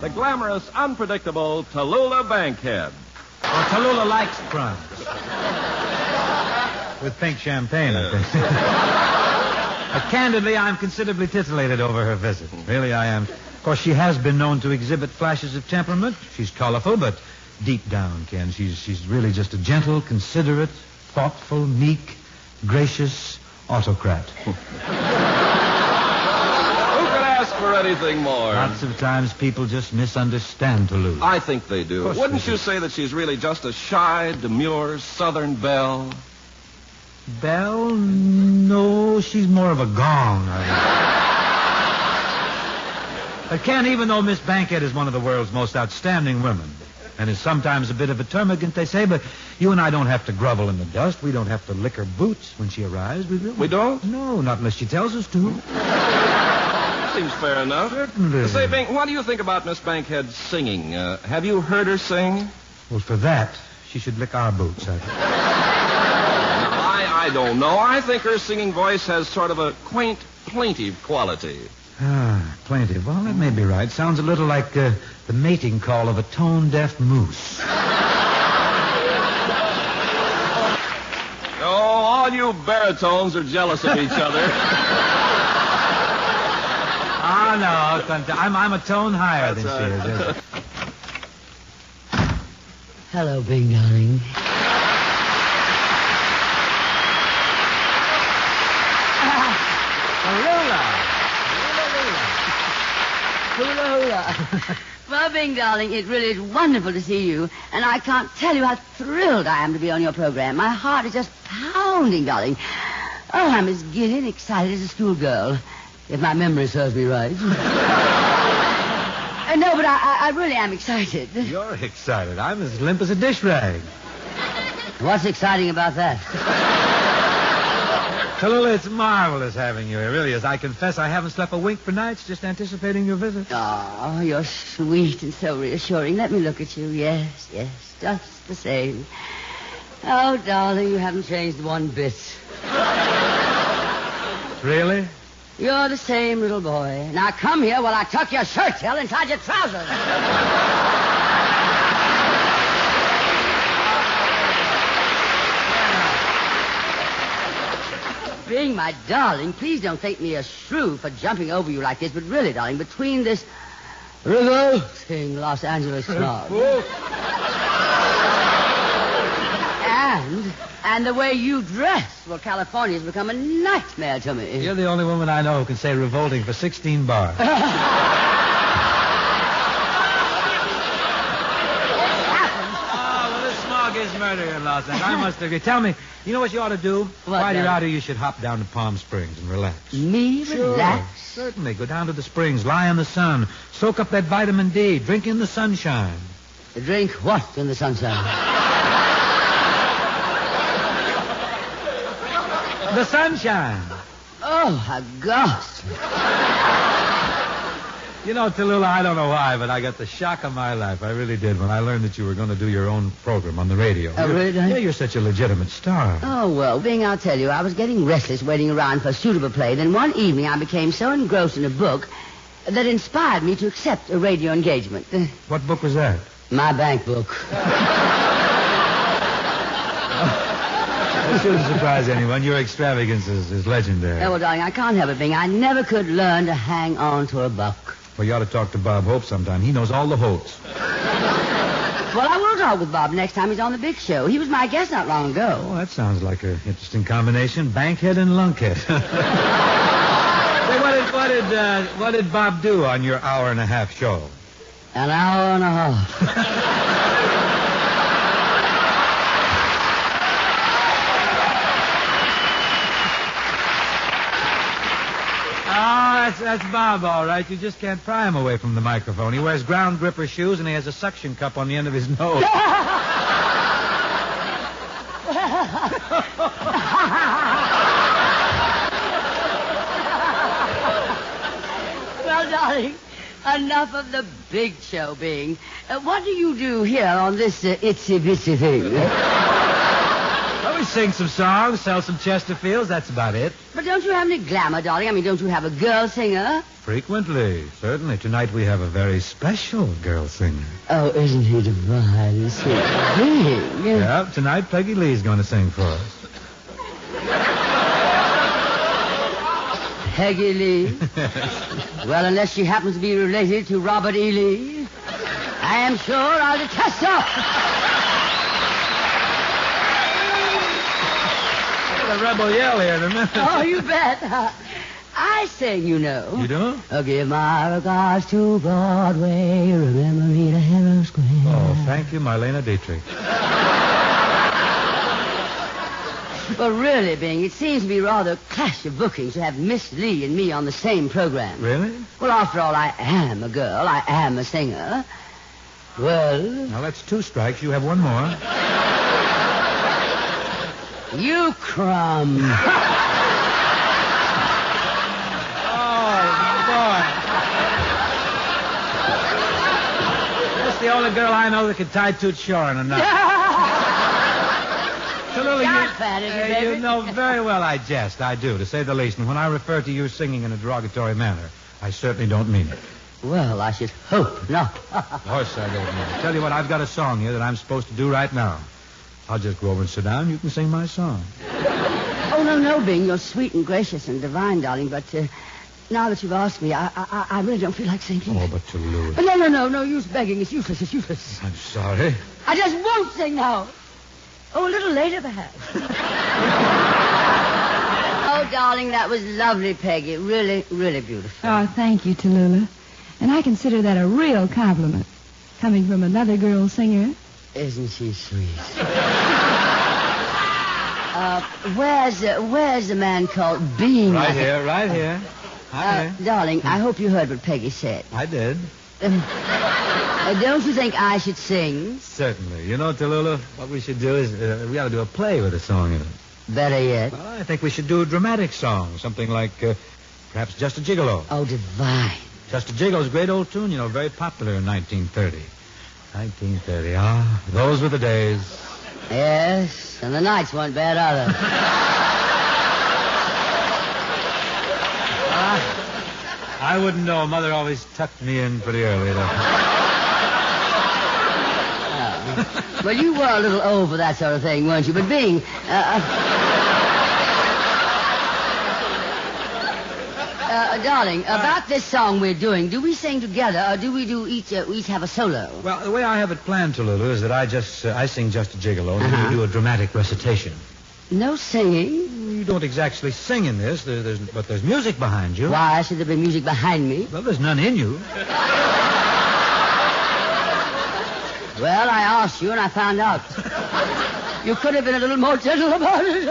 The glamorous, unpredictable Tallulah Bankhead. Well, Tallulah likes crumbs. With pink champagne, I think. But candidly, I'm considerably titillated over her visit. Really, I am. Of course, she has been known to exhibit flashes of temperament. She's colorful, but deep down, Ken, she's really just a gentle, considerate, thoughtful, meek, gracious autocrat. For anything more. Lots of times people just misunderstand Tallulah. I think they do. Wouldn't you say that she's really just a shy, demure Southern belle? Belle? No, she's more of a gong. But Ken, even though Miss Bankhead is one of the world's most outstanding women, and is sometimes a bit of a termagant, they say, but you and I don't have to grovel in the dust. We don't have to lick her boots when she arrives. We don't? No, not unless she tells us to. Seems fair enough. Certainly. Say, Bink, what do you think about Miss Bankhead singing? Have you heard her sing? Well, for that, she should lick our boots, I think. I don't know. I think her singing voice has sort of a quaint, plaintive quality. Ah, plaintive. Well, that may be right. Sounds a little like the mating call of a tone-deaf moose. Oh, all you baritones are jealous of each other. Oh, no. I'm a tone higher than she is. Hello, Bing, darling. Tallulah. Well, Bing, darling, it really is wonderful to see you. And I can't tell you how thrilled I am to be on your program. My heart is just pounding, darling. Oh, I'm as giddy and excited as a schoolgirl. If my memory serves me right. No, but I really am excited. You're excited. I'm as limp as a dish rag. What's exciting about that? Tallulah, it's marvelous having you here. It really is. I confess I haven't slept a wink for nights just anticipating your visit. Oh, you're sweet and so reassuring. Let me look at you. Yes, just the same. Oh, darling, you haven't changed one bit. Really? You're the same little boy. Now come here while I tuck your shirt tail inside your trousers. Bing, my darling, please don't think me a shrew for jumping over you like this, but really, darling, between this revolting Los Angeles snob and the way you dress, well, California's become a nightmare to me. You're the only woman I know who can say revolting for 16 bars. Oh, well, this smog is murder in Los Angeles. I must agree. Tell me, you know what you ought to do? While you're out here, you should hop down to Palm Springs and relax. Me relax? Sure, certainly. Go down to the springs, lie in the sun, soak up that vitamin D, drink in the sunshine. Drink what in the sunshine? The sunshine. Oh, August. You know, Tallulah, I don't know why, but I got the shock of my life. I really did when I learned that you were going to do your own program on the radio. Oh, really? Yeah, you're such a legitimate star. Oh, well, Bing, I'll tell you, I was getting restless waiting around for a suitable play. Then one evening I became so engrossed in a book that inspired me to accept a radio engagement. What book was that? My bank book. That shouldn't surprise anyone. Your extravagance is legendary. Oh, well, darling, I can't help it, Bing. I never could learn to hang on to a buck. Well, you ought to talk to Bob Hope sometime. He knows all the Hopes. Well, I will talk with Bob next time he's on the big show. He was my guest not long ago. Oh, that sounds like an interesting combination. Bankhead and lunkhead. Say, what did Bob do on your hour-and-a-half show? An hour and a half. That's Bob, all right. You just can't pry him away from the microphone. He wears ground gripper shoes, and he has a suction cup on the end of his nose. Well, darling, enough of the big show, Bing. What do you do here on this itsy-bitsy thing? Well, we sing some songs, sell some Chesterfields, that's about it. But don't you have any glamour, darling? I mean, don't you have a girl singer? Frequently, certainly. Tonight we have a very special girl singer. Oh, isn't he divine? Sweet thing. Yeah, tonight Peggy Lee's going to sing for us. Peggy Lee? Well, unless she happens to be related to Robert E. Lee, I am sure I'll detest her. A rebel yell here in a minute. Oh, you bet. I sing, you know. You do? Give my regards to Broadway. Remember me to Harrow Square. Oh, thank you, Marlena Dietrich. Well, really, Bing, it seems to be rather a clash of bookings to have Miss Lee and me on the same program. Really? Well, after all, I am a girl. I am a singer. Well... Now, that's 2 strikes. You have 1 more. You crumb. That's the only girl I know that can tie Toot Shore on a knot. You know very well I jest. I do, to say the least. And when I refer to you singing in a derogatory manner, I certainly don't mean it. Well, I should hope not. Of course I don't mean it. Tell you what, I've got a song here that I'm supposed to do right now. I'll just go over and sit down. You can sing my song. Oh, no, Bing. You're sweet and gracious and divine, darling. But now that you've asked me, I really don't feel like singing. Oh, but Tallulah. But no use begging. It's useless. I'm sorry. I just won't sing now. Oh, a little later, perhaps. Oh, darling, that was lovely, Peggy. Really, really beautiful. Oh, thank you, Tallulah. And I consider that a real compliment, coming from another girl singer. Isn't she sweet? Where's the man called Bean? Right here. Hi. Darling, I hope you heard what Peggy said. I did. Don't you think I should sing? Certainly. You know, Tallulah, what we should do is we ought to do a play with a song in it. Better yet. Well, I think we should do a dramatic song, something like perhaps Just a Gigolo. Oh, divine. Just a Gigolo's a great old tune, you know, very popular in 1930. 1930, those were the days. Yes, and the nights weren't bad either. I wouldn't know. Mother always tucked me in pretty early, though. Well, you were a little old for that sort of thing, weren't you? But Bing... darling, about this song we're doing, do we sing together, or do we do each have a solo? Well, the way I have it planned, Tallulah, is that I sing Just a Gigolo, and then you do a dramatic recitation. No singing? You don't exactly sing in this, but there's music behind you. Why should there be music behind me? Well, there's none in you. Well, I asked you, and I found out. You could have been a little more gentle about it.